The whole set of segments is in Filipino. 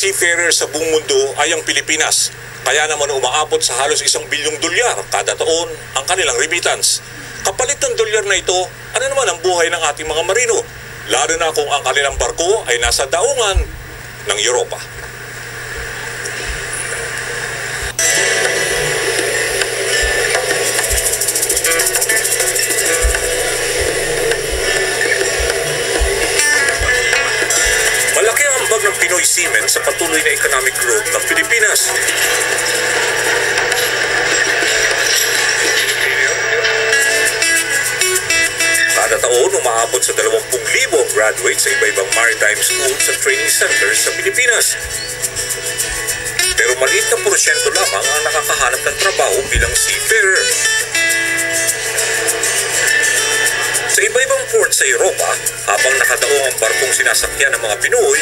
Seafarer sa buong mundo ay ang Pilipinas. Kaya naman umaabot sa halos $1 bilyong kada taon ang kanilang remittance. Kapalit ng dolyar na ito, ano naman ang buhay ng ating mga marino? Lalo na kung ang kanilang barko ay nasa daungan ng Europa. Malaki ang ambag ng Pinoy Seamen sa patuloy na economic growth ng Pilipinas. Kada taon, umaabot sa 20,000 ang graduates sa iba-ibang maritime schools at training centers sa Pilipinas. Pero maliit na porsyento lamang ang nakakahanap ng trabaho bilang seafarer. Sa iba-ibang port sa Europa, habang nakadaong ang barkong sinasakyan ng mga Pinoy,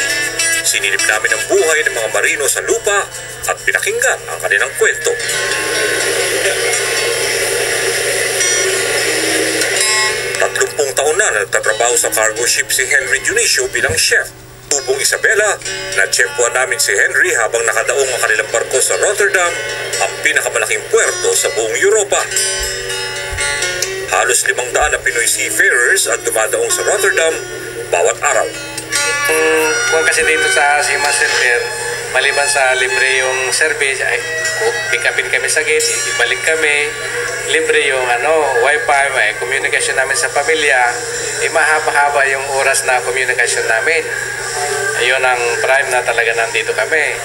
sinilip namin ang buhay ng mga marino sa lupa at pinakinggan ang kanilang kwento. 30 taon na nagtatrabaho sa cargo ship si Henry Dionisio bilang chef. Tubong Isabela, natsyempohan namin si Henry habang nakadaong ang kanilang barko sa Rotterdam, ang pinakamalaking puerto sa buong Europa. Halos 500 na Pinoy seafarers ang dumadaong sa Rotterdam bawat araw. Kung kasi dito sa Seaman Center, maliban sa libre yung service, ay pick upin kami sa gate, ibalik kami, libre yung wifi, may komunikasyon namin sa pamilya, mahaba-haba yung oras na komunikasyon namin. Ayun ang prime na talaga nandito kami.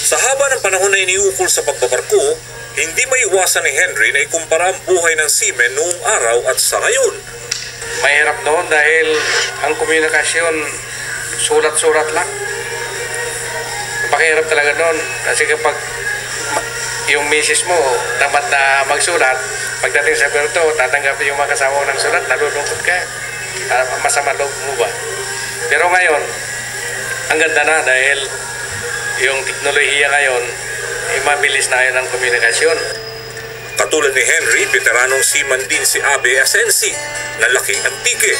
Sa haba ng panahon na iniukol sa pagbabarko, hindi maiwasan ni Henry na ikumpara ang buhay ng seamen noong araw at sa ngayon. Mahirap noon dahil ang komunikasyon sulat-surat lang. Pakihirap talaga noon kasi kapag yung misis mo dapat na magsulat, pagdating sa puerto, tatanggapin yung mga kasama ng sulat, nalulungkot ka. Masama loob mo ba? Pero ngayon, ang ganda na dahil yung teknolohiya ngayon, mabilis na yun ang komunikasyon. Katulad ni Henry, veteranong seaman din si Abe Asensi, na laking Antique.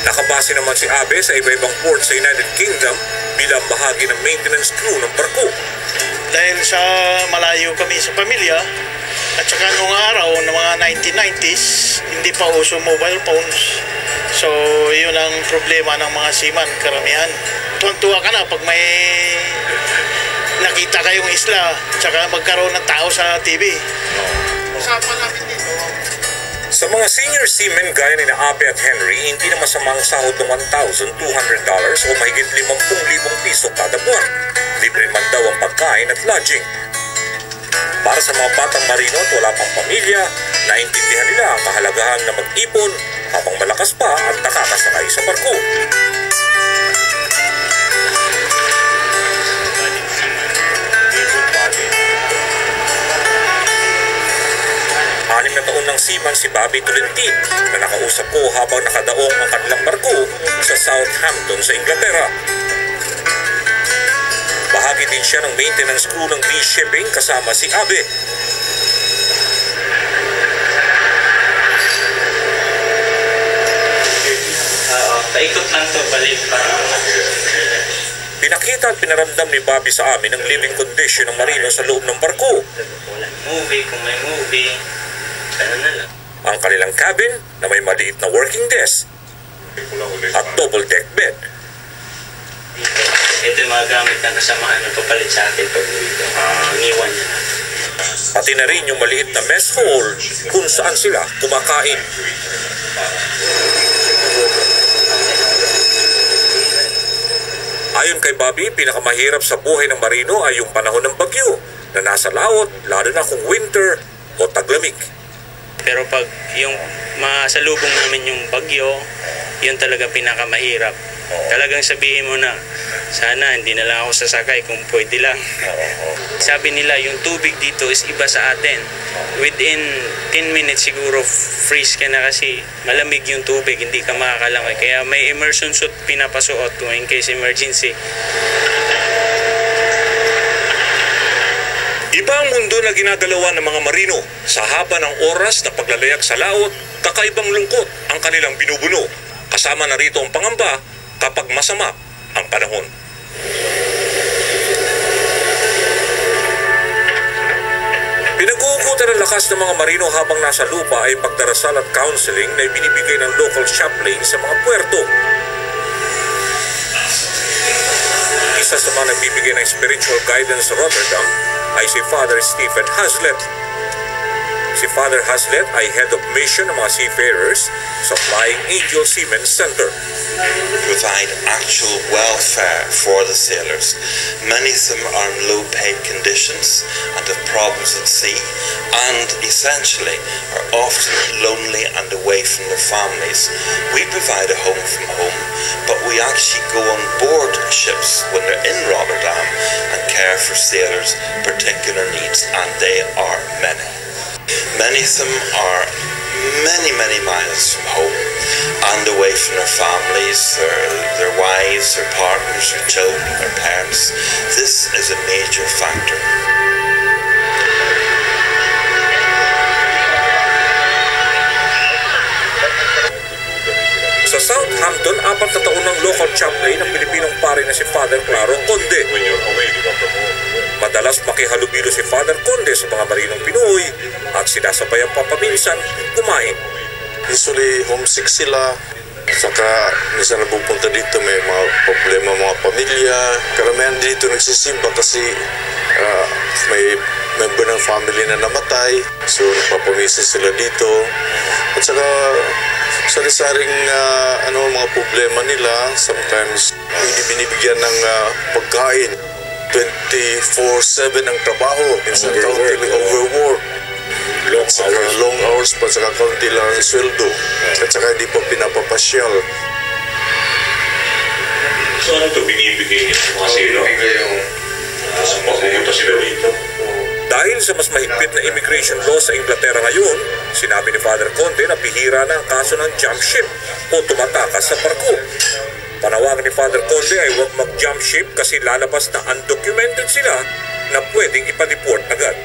Nakabase naman si Abe sa iba-ibang port sa United Kingdom bilang bahagi ng maintenance crew ng barko. Dahil sa malayo kami sa pamilya, at saka noong araw ng mga 1990s, hindi pa uso mobile phones. So, yun ang problema ng mga seaman, karamihan. Tuwan-tuwa ka na pag may nakita kayong isla, tsaka magkaroon ng tao sa TV. Usapan namin dito. Sa mga senior seamen gaya ni Abe at Henry, hindi na masamang sahod ng $1,200 o mahigit 50,000 piso kada buwan. Libre man daw ang pagkain at lodging. Para sa mga batang marino at wala pang pamilya, naintindihan nila ang kahalagahan na mag-ipon habang malakas pa at nakakasakay sa barko. Anim na taon ng seaman si Bobby Tolentine na nakausap ko habang nakadaong ang kanilang barko sa Southampton sa Inglaterra. Bahagi din siya ng maintenance crew ng Lee Shipping kasama si Abe. Paikot lang to, balik para. Pinakita at pinaramdam ni Bobby sa amin ang living condition ng marino sa loob ng barko. Movie, kung may movie, ano na lang. Ang kanilang cabin na may maliit na working desk at double-deck bed. Ito yung mga gamit na kasamahan ng papalit sa atin pag iniwan niya na. Pati na rin yung maliit na mess hall kung saan sila kumakain. Ayon kay Bobby, pinakamahirap sa buhay ng marino ay yung panahon ng bagyo na nasa laot, lalo na kung winter o taglamig. Pero pag yung masalubong namin yung bagyo, yun talaga pinakamahirap. Talagang sabihin mo na, sana hindi na lang ako sasakay kung pwede lang. Sabi nila, yung tubig dito is iba sa atin. Within 10 minutes siguro freeze ka na kasi malamig yung tubig, hindi ka makakalangoy. Kaya may immersion suit pinapasuot kung in case emergency. Iba ang mundo na ginagalawan ng mga marino. Sa haba ng oras na paglalayag sa laot, kakaibang lungkot ang kanilang binubuno. Kasama na rito ang pangamba kapag masama ang panahon. Pinag-uugutan ng lakas ng mga marino habang nasa lupa ay pagdarasal at counseling na ibinibigay ng local chaplain sa mga puerto. Isa sa mga nagbibigay ng spiritual guidance sa Rotterdam ay si Father Stephen Hazlet. Si Father Hazlet ay head of mission ng mga seafarers sa Flying Angel Seamen's Center. Provide actual welfare for the sailors. Many of them are in low-paid conditions and have problems at sea, and essentially are often lonely and away from their families. We provide a home from home, but we actually go on board ships when they're in Rotterdam and care for sailors' particular needs, and they are many. Many of them are many miles from home and away from their families, their wives, their partners, their children, their parents. This is a major factor. Sa Southampton, 4 na taon ng local chaplain ng Pilipinong pare na si Father Claro Conde. Madalas makihalubilo si Father Conde sa mga marinong Pinoy at sinasabayang pampaminsan kumain. Usually homesick sila, saka minsan napupunta dito may mga problema mga pamilya. Karamihan dito nagsisimba kasi may member ng family na namatay, so napapamisa sila dito. At saka sari-saring mga problema nila, sometimes hindi binibigyan ng pagkain. 24/7 ang trabaho, minsan kaunti overwork, long hours pa, saka kaunti lang ang sweldo, at saka hindi pa pinapapasyal. So ano ito binibigay niyo mga silo? Mapupunta sila dito. Dahil sa mas mahigpit na immigration law sa Inglaterra ngayon, sinabi ni Father Conde na bihira na ang kaso ng jump ship o tumatakas sa barko. Panawagan ni Father Conde ay huwag mag-jump ship kasi lalabas na undocumented sila na pwedeng ipa-deport agad.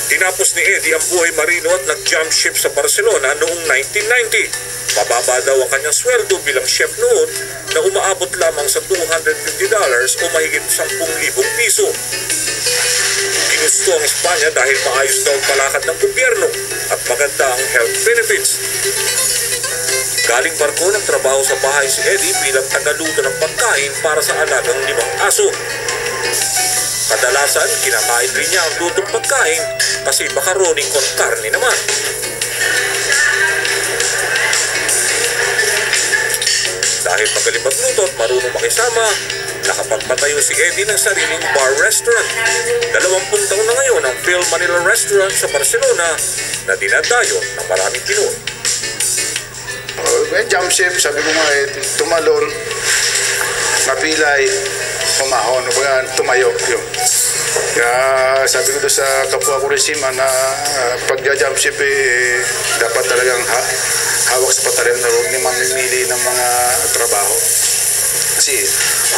Tinapos ni Eddie ang buhay marino at nag-jump ship sa Barcelona noong 1990. Mababa daw ang kanyang sweldo bilang chef noon na umaabot lamang sa $250 o mahigit 10,000 piso. Ginusto ang Espanya dahil maayos daw ang palakad ng gobyerno at maganda ang health benefits. Galing barko ng trabaho sa bahay si Eddie bilang tagaluto ng pagkain para sa alagang 5 aso. Kadalasan, kinakain rin niya ang lutong pagkain kasi macaroni con carne naman. Dahil magaling magluto at marunong makisama, nakapagpatayo si Eddie ng sariling bar restaurant. 20 taon na ngayon ang Phil Manila Restaurant sa Barcelona na dinadayo ng maraming Pinoy. May jump ship, sabi ko nga tumalon, napilay, pumahon, tumayo yun. Kaya sabi ko doon sa kapwa ko resima na pag-jump ship dapat talagang hawak sa patalim na huwag niya mamimili ng mga trabaho. Kasi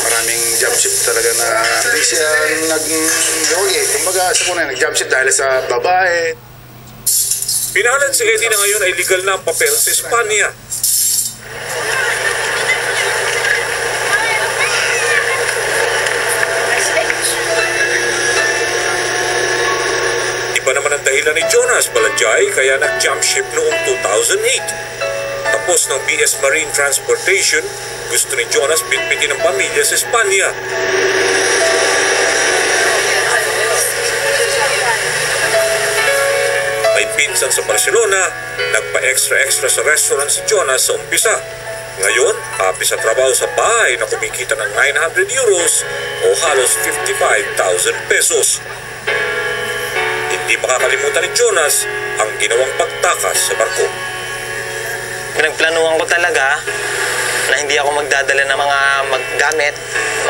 maraming jump ship talaga na hindi siya kumbaga sa kuna nag-jump ship dahil sa babae. Pinahalan si Eddie na ngayon ay legal na ang papel sa Espanya. Iba naman ang dahilan ni Jonas Balajay kaya nag-jump ship noong 2008. Tapos ng BS Marine Transportation, gusto ni Jonas bitbitin ang pamilya sa Espanya. May pinsan sa Barcelona, nagpa-extra sa restaurant si Jonas sa umpisa. Ngayon, happy sa trabaho sa bahay na kumikita ng €900 o halos 55,000 pesos. Hindi makakalimutan ni Jonas ang ginawang pagtakas sa barko. Pinagplanuhan ko talaga na hindi ako magdadala ng mga maggamit,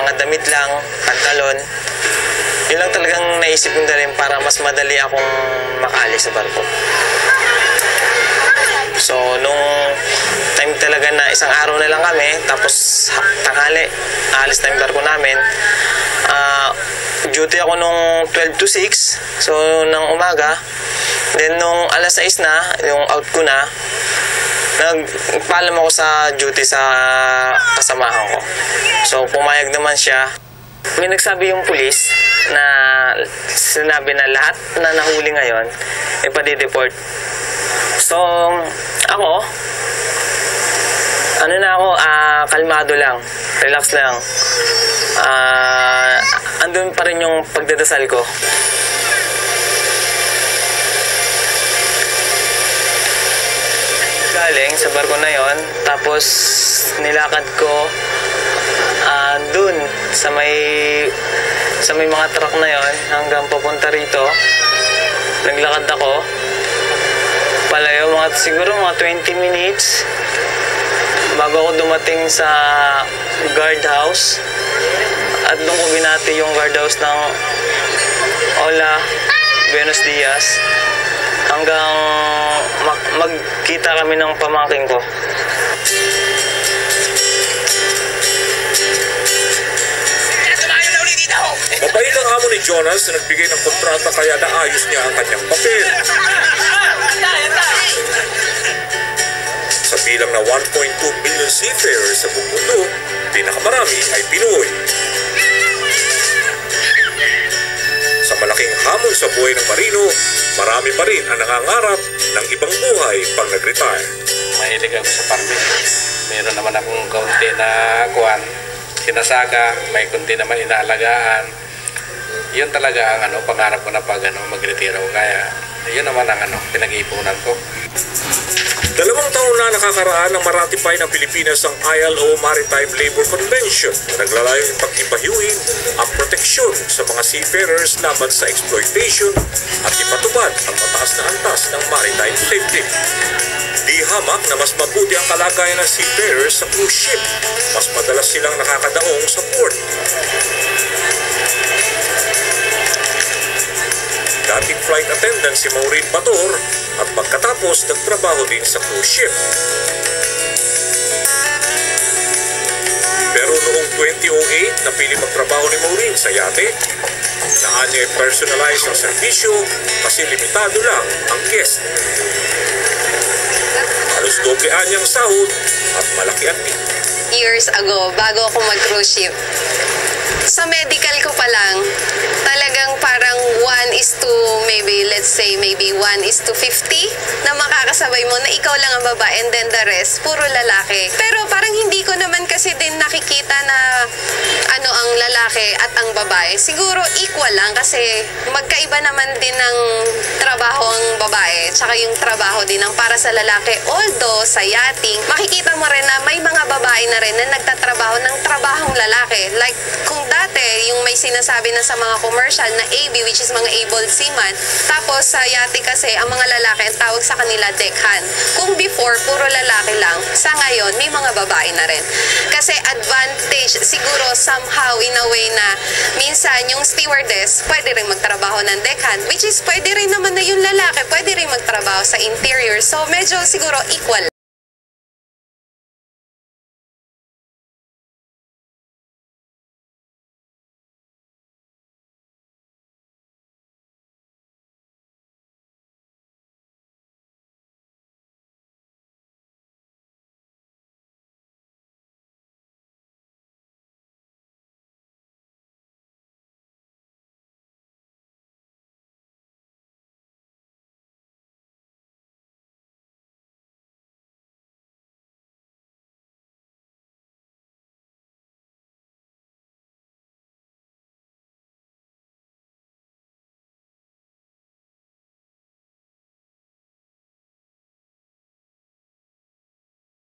mga damit lang, pantalon. Yun lang talagang naisip kong dalhin para mas madali akong makaalis sa barko. So, nung time talaga na isang araw na lang kami, tapos tanghali, alis na yung barko namin. Duty ako nung 12 to 6, so ng umaga. Then nung alas 6 na, yung out ko na, nagpaalam ako sa duty sa kasamahan ko. So pumayag naman siya. May nagsabi yung pulis na sinabi na lahat na nahuli ngayon ay padi-deport. So ako, kalmado lang, relax lang. Andun pa rin yung pagdadasal ko. Galing sa barko na yon, tapos nilakad ko dun sa may mga truck na yon hanggang papunta rito. Naglakad ako palayo, siguro mga 20 minutes bago ako dumating sa guardhouse. At doon ko binati yung guardhouse ng Hola, Buenos Dias, hanggang magkita kami ng pamangking ko. Mabait ang amo ni Jonas na nagbigay ng kontrata kaya naayos niya ang kanyang papel. Sa bilang na 1.2 million seafarers sa buong mundo, pinakamarami ay Pinoy. Sa malaking hamon sa buhay ng marino, marami pa rin ang nangangarap ng ibang buhay pag nag-retire. Mahilig ako sa farming. Meron naman akong kaunti na sinasaga, may kunti naman inaalagaan. Yun talaga ang pangarap ko na pag mag-retire ako. Kaya yun naman ang pinag-iipunan ko. 2 taon na nakakaraan ng maratify ng Pilipinas ang ILO Maritime Labor Convention na naglalayong ipag-ibahyuhin ang proteksyon sa mga seafarers laban sa exploitation at ipatupad ang mataas na antas ng maritime safety. Di hamak na mas mabuti ang kalagayan ng seafarers sa cruise ship. Mas madalas silang nakakadaong sa port. Dating flight attendant si Maureen Bator at pagkatapos nagtrabaho din sa cruise ship. Pero noong 2008 napili magtrabaho ni Maureen sa yate. Naan niya personalize ang serbisyo kasi limitado lang ang guest. Halos doble anyang sahod at malaki ang tip. Years ago, bago ako mag-cruise ship, sa medical ko pa lang, talagang parang 1:50, maybe 1:50 na makakasabay mo na ikaw lang ang babae and then the rest, puro lalaki. Pero parang hindi ko naman kasi din nakikita na ang lalaki at ang babae. Siguro equal lang kasi magkaiba naman din ng trabaho ang babae tsaka yung trabaho din ang para sa lalaki. Although sa yachting, makikita mo rin na may mga babae na rin na nagtatrabaho ng trabahong lalaki. Like kung dati, yung may sinasabi na sa mga commercial na AB, which is mga able seaman. Tapos sa yate kasi, ang mga lalaki, ang tawag sa kanila deckhand. Kung before, puro lalaki lang, sa ngayon, may mga babae na rin. Kasi advantage, siguro somehow in a way na minsan yung stewardess, pwede rin magtrabaho ng deckhand, which is pwede rin naman na yung lalaki, pwede rin magtrabaho sa interior. So medyo siguro equal.